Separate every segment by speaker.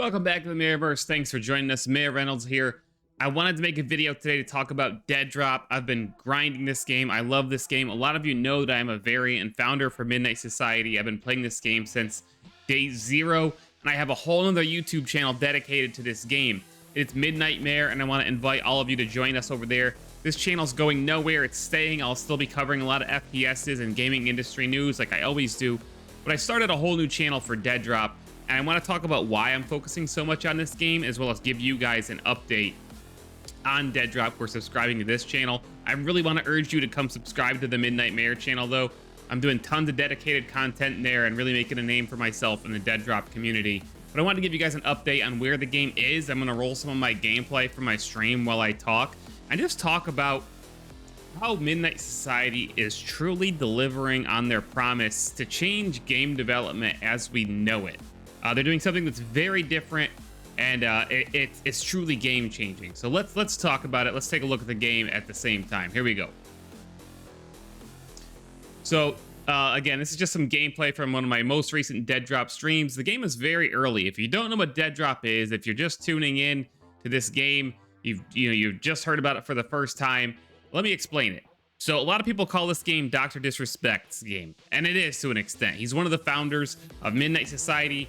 Speaker 1: Welcome back to the Mirrorverse. Thanks for joining us. Mayor Reynolds here. I wanted to make a video today to talk about DEADROP. I've been grinding this game. I love this game. A lot of you know that I'm a variant and founder for Midnight Society. I've been playing this game since day zero, and I have a whole other YouTube channel dedicated to this game. It's Midnight Mayor, and I want to invite all of you to join us over there. This channel's going nowhere. It's staying. I'll still be covering a lot of FPSs and gaming industry news like I always do. But I started a whole new channel for DEADROP, and I want to talk about why I'm focusing so much on this game, as well as give you guys an update on DEADROP for subscribing to this channel. I really want to urge you to come subscribe to the Midnight Mayor channel, though. I'm doing tons of dedicated content in there and really making a name for myself in the DEADROP community. But I wanted to give you guys an update on where the game is. I'm going to roll some of my gameplay from my stream while I talk, and just talk about how Midnight Society is truly delivering on their promise to change game development as we know it. They're doing something that's very different, and it's truly game-changing. So let's talk about it. Let's take a look at the game at the same time. Here we go. So again, this is just some gameplay from one of my most recent DEADROP streams. The game is very early. If you don't know what DEADROP is, if you're just tuning in to this game, you've just heard about it for the first time, let me explain it. So a lot of people call this game Dr. Disrespect's game, and it is to an extent. He's one of the founders of Midnight Society.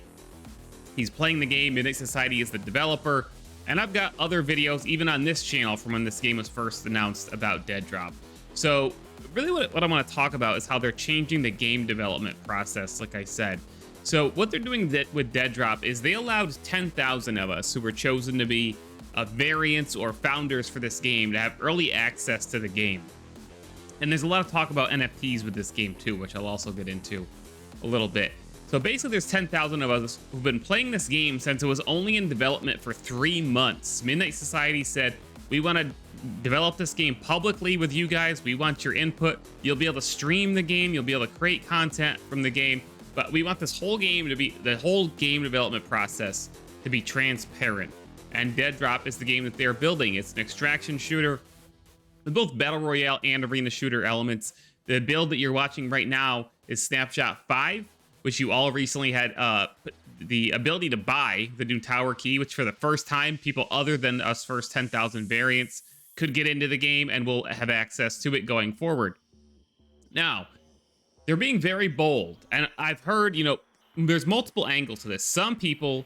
Speaker 1: He's playing the game. Midnight Society is the developer, and I've got other videos even on this channel from when this game was first announced about DEADROP. So really what I want to talk about is how they're changing the game development process, like I said. So what they're doing with DEADROP is they allowed 10,000 of us who were chosen to be variants or founders for this game to have early access to the game. And there's a lot of talk about NFTs with this game too, which I'll also get into a little bit. So basically there's 10,000 of us who've been playing this game since it was only in development for 3 months. Midnight Society said, we want to develop this game publicly with you guys. We want your input. You'll be able to stream the game. You'll be able to create content from the game. But we want this whole game to be, the whole game development process to be transparent. And DEADROP is the game that they're building. It's an extraction shooter with both battle royale and arena shooter elements. The build that you're watching right now is Snapshot 5, which you all recently had the ability to buy the new tower key, which for the first time, people other than us first 10,000 variants could get into the game and will have access to it going forward. Now, they're being very bold, and I've heard, there's multiple angles to this. Some people,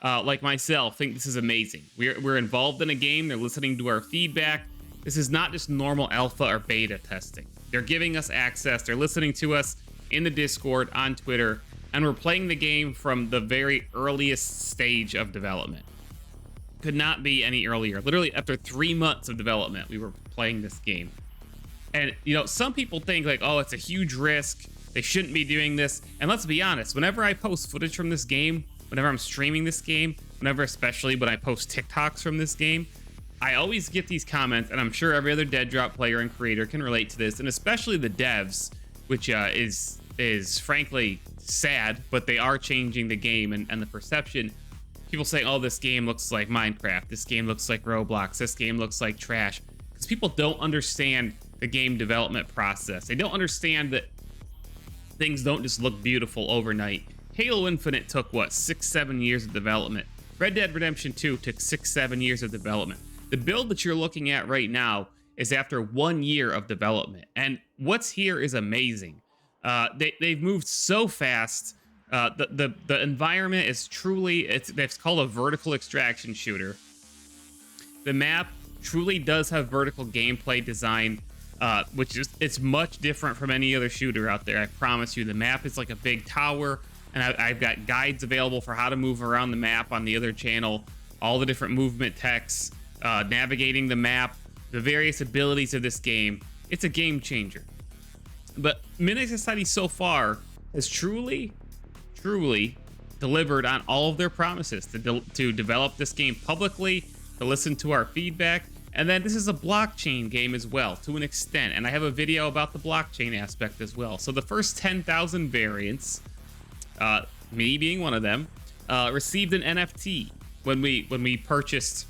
Speaker 1: like myself, think this is amazing. We're involved in a game. They're listening to our feedback. This is not just normal alpha or beta testing. They're giving us access. They're listening to us in the Discord, on Twitter, and we're playing the game from the very earliest stage of development. Could not be any earlier. Literally after 3 months of development, we were playing this game. And, some people think like, oh, it's a huge risk. They shouldn't be doing this. And let's be honest, whenever I post footage from this game, whenever I'm streaming this game, especially when I post TikToks from this game, I always get these comments, and I'm sure every other DEADROP player and creator can relate to this, and especially the devs, which is frankly sad, but they are changing the game and the perception. People saying, oh, this game looks like Minecraft, this game looks like Roblox, this game looks like trash, because people don't understand the game development process. They don't understand that things don't just look beautiful overnight. Halo Infinite took, 6-7 years of development. Red Dead Redemption 2 took 6-7 years of development. The build that you're looking at right now is after 1 year of development, and what's here is amazing. They've moved so fast. The environment is truly, it's called a vertical extraction shooter. The map truly does have vertical gameplay design, which is, it's much different from any other shooter out there. I promise you, the map is like a big tower, and I've got guides available for how to move around the map on the other channel, all the different movement texts, navigating the map, the various abilities of this game. It's a game changer. But Midnight Society so far has truly delivered on all of their promises to develop this game publicly, to listen to our feedback, and then this is a blockchain game as well, to an extent, and I have a video about the blockchain aspect as well. So the first 10,000 variants, me being one of them, received an NFT when we purchased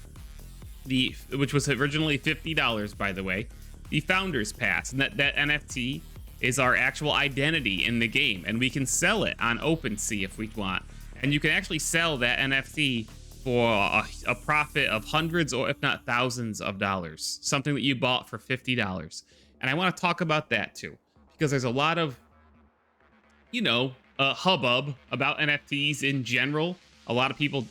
Speaker 1: which was originally $50, by the way, the Founders Pass, and that NFT is our actual identity in the game, and we can sell it on OpenSea if we want. and you can actually sell that NFT for a profit of hundreds or if not thousands of dollars, something that you bought for $50. And I want to talk about that too, because there's a lot of, hubbub about NFTs in general. A lot of people,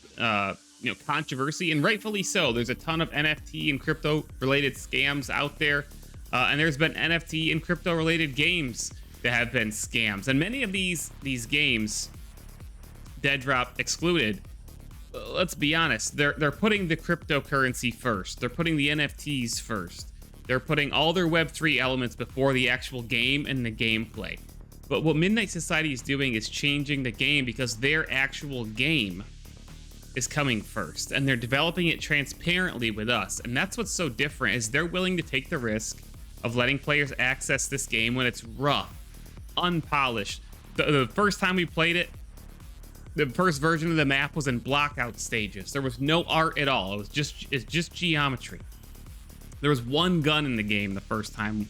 Speaker 1: controversy, and rightfully so. There's a ton of NFT and crypto related scams out there. And there's been NFT and crypto related games that have been scams. And many of these games, DEADROP excluded, let's be honest, they're putting the cryptocurrency first. They're putting the NFTs first. They're putting all their Web3 elements before the actual game and the gameplay. But what Midnight Society is doing is changing the game, because their actual game is coming first, and they're developing it transparently with us. And that's what's so different, is they're willing to take the risk of letting players access this game when it's rough, unpolished. The first time we played it, the first version of the map was in blockout stages. There was no art at all. It's just geometry. There was one gun in the game the first time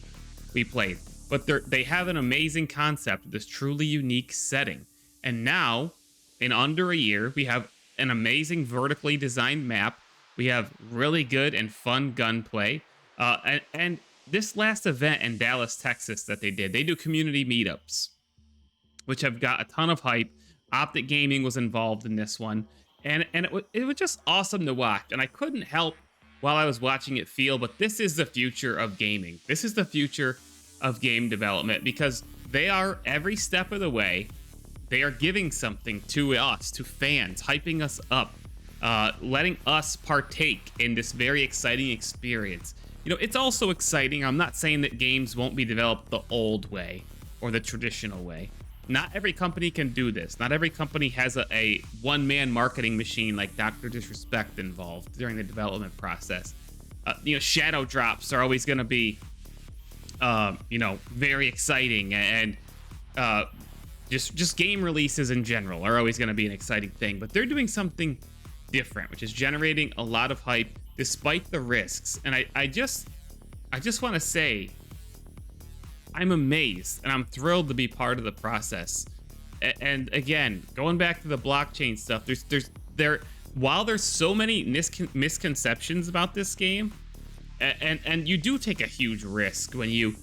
Speaker 1: we played, but they have an amazing concept, this truly unique setting. And now, in under a year, we have an amazing vertically designed map. We have really good and fun gunplay. And this last event in Dallas, Texas that they do community meetups, which have got a ton of hype. Optic Gaming was involved in this one, and it was just awesome to watch. And I couldn't help while I was watching it feel, but this is the future of gaming. This is the future of game development, because they are, every step of the way, they are giving something to us, to fans, hyping us up, letting us partake in this very exciting experience. It's also exciting. I'm not saying that games won't be developed the old way or the traditional way. Not every company can do this. Not every company has a one-man marketing machine like Dr. Disrespect involved during the development process. Shadow drops are always going to be, very exciting, and just game releases in general are always going to be an exciting thing. But they're doing something different, which is generating a lot of hype despite the risks. And I just want to say, I'm amazed and I'm thrilled to be part of the process. And again, going back to the blockchain stuff, while there's so many misconceptions about this game, and you do take a huge risk when you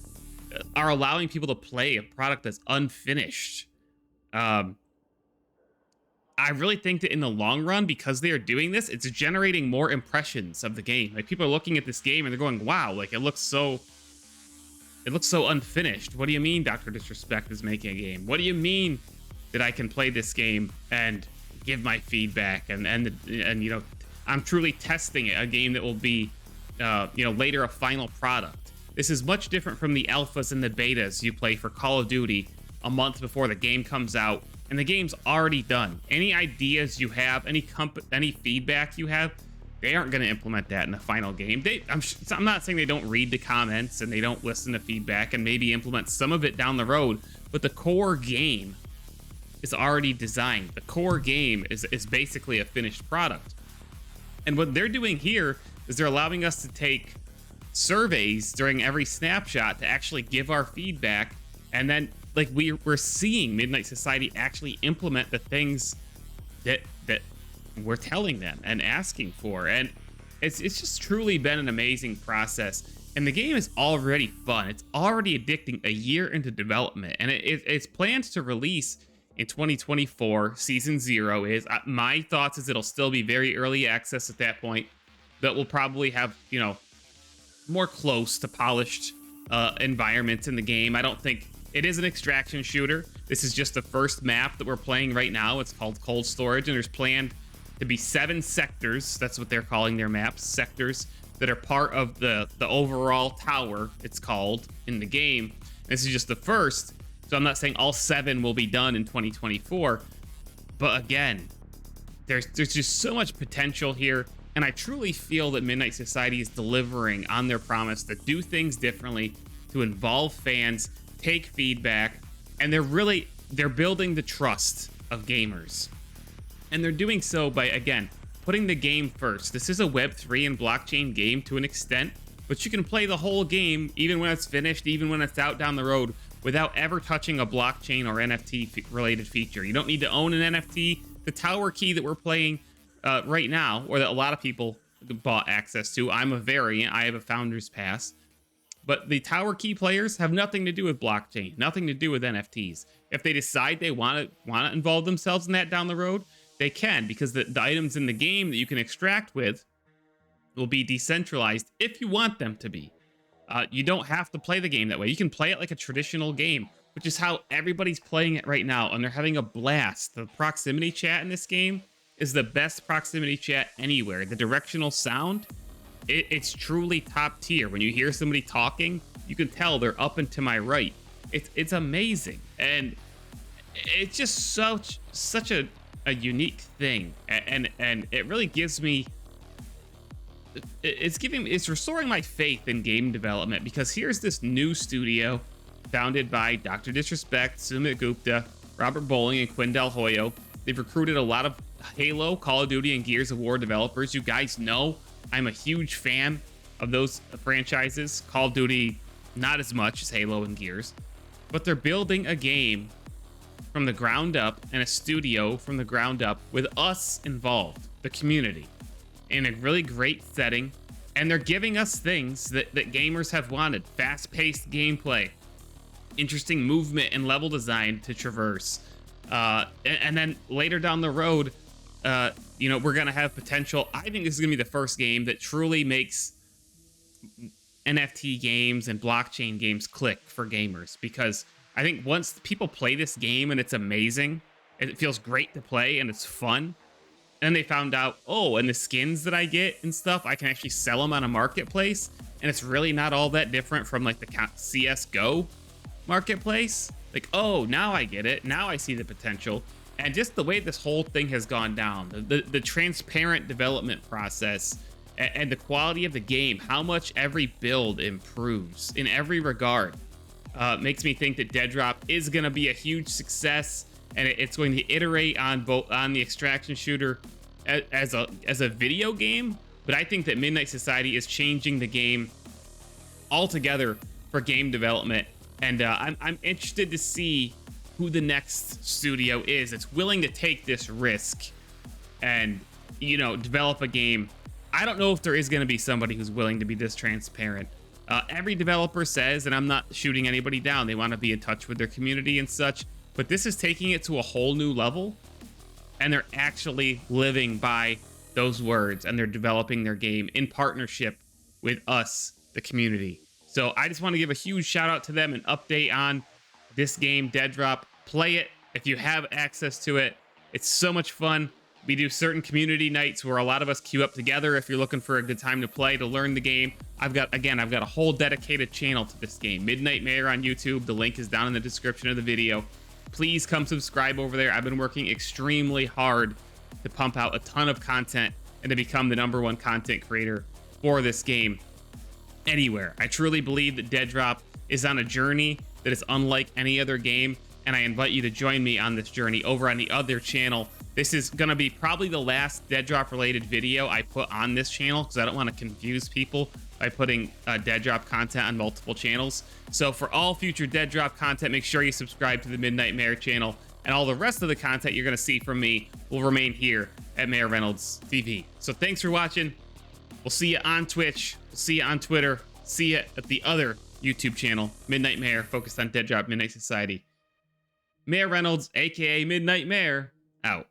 Speaker 1: are allowing people to play a product that's unfinished. I really think that in the long run, because they are doing this, it's generating more impressions of the game. Like, people are looking at this game and they're going, wow, like it looks so unfinished. What do you mean Dr. Disrespect is making a game? What do you mean that I can play this game and give my feedback and I'm truly testing a game that will be later a final product. This is much different from the alphas and the betas you play for Call of Duty a month before the game comes out, and the game's already done. Any ideas you have, any feedback you have, they aren't going to implement that in the final game. I'm not saying they don't read the comments and they don't listen to feedback and maybe implement some of it down the road, but the core game is already designed. The core game is basically a finished product. And what they're doing here is they're allowing us to take surveys during every snapshot to actually give our feedback, and then we're seeing Midnight Society actually implement the things that we're telling them and asking for. And it's just truly been an amazing process, and the game is already fun. It's already addicting a year into development, and it's planned to release in 2024. Season 0 is, my thoughts is it'll still be very early access at that point, but we'll probably have more close to polished environments in the game. I don't think it is an extraction shooter. This is just the first map that we're playing right now. It's called Cold Storage, and there's planned to be 7 sectors. That's what they're calling their maps, sectors, that are part of the overall tower, it's called, in the game. This is just the first, so I'm not saying all 7 will be done in 2024, but again, there's just so much potential here, and I truly feel that Midnight Society is delivering on their promise to do things differently, to involve fans, take feedback, and they're building the trust of gamers. And they're doing so by, again, putting the game first. This is a Web3 and blockchain game to an extent, but you can play the whole game even when it's finished, even when it's out down the road, without ever touching a blockchain or NFT related feature. You don't need to own an NFT the tower key that we're playing right now, or that a lot of people bought access to. I'm a variant. I have a founder's pass. But the tower key players have nothing to do with blockchain, nothing to do with NFTs. If they decide they want to involve themselves in that down the road, they can, because the items in the game that you can extract with will be decentralized if you want them to be. You don't have to play the game that way. You can play it like a traditional game, which is how everybody's playing it right now, and they're having a blast. The proximity chat in this game is the best proximity chat anywhere. The directional sound, it's truly top tier. When you hear somebody talking, you can tell they're up and to my right. It's amazing, and it's just such a unique thing, and it really gives me. It's restoring my faith in game development, because here's this new studio founded by Dr. Disrespect, Sumit Gupta, Robert Bowling, and Quinn Del Hoyo. They've recruited a lot of Halo, Call of Duty, and Gears of War developers. You guys know I'm a huge fan of those franchises. Call of Duty, not as much as Halo and Gears, but they're building a game from the ground up and a studio from the ground up with us involved, the community, in a really great setting. And they're giving us things that gamers have wanted: fast-paced gameplay, interesting movement and level design to traverse. And then later down the road, we're going to have potential. I think this is going to be the first game that truly makes NFT games and blockchain games click for gamers, because I think once people play this game and it's amazing, it feels great to play and it's fun, and they found out, oh, and the skins that I get and stuff, I can actually sell them on a marketplace, and it's really not all that different from like the CSGO marketplace. Like, oh, now I get it. Now I see the potential. And just the way this whole thing has gone down, the transparent development process, and the quality of the game, how much every build improves in every regard, makes me think that DEADROP is going to be a huge success, and it's going to iterate on the extraction shooter as a video game. But I think that Midnight Society is changing the game altogether for game development, and I'm interested to see who the next studio is that's willing to take this risk and, develop a game. I don't know if there is going to be somebody who's willing to be this transparent. Every developer says, and I'm not shooting anybody down, they want to be in touch with their community and such, but this is taking it to a whole new level, and they're actually living by those words, and they're developing their game in partnership with us, the community. So I just want to give a huge shout out to them and update on this game, DEADROP. Play it if you have access to it. It's so much fun. We do certain community nights where a lot of us queue up together if you're looking for a good time to play, to learn the game. I've got a whole dedicated channel to this game, Midnight Mayor on YouTube. The link is down in the description of the video. Please come subscribe over there. I've been working extremely hard to pump out a ton of content and to become the #1 content creator for this game anywhere. I truly believe that DEADROP is on a journey that is unlike any other game, and I invite you to join me on this journey over on the other channel. This is going to be probably the last DEADROP related video I put on this channel, because I don't want to confuse people by putting DEADROP content on multiple channels. So for all future DEADROP content, make sure you subscribe to the Midnight Mayor channel, and all the rest of the content you're going to see from me will remain here at Mayor Reynolds TV. So thanks for watching. We'll see you on Twitch. We'll see you on Twitter. See you at the other YouTube channel, Midnight Mayor, focused on DEADROP Midnight Society. Mayor Reynolds, aka Midnight Mayor, out.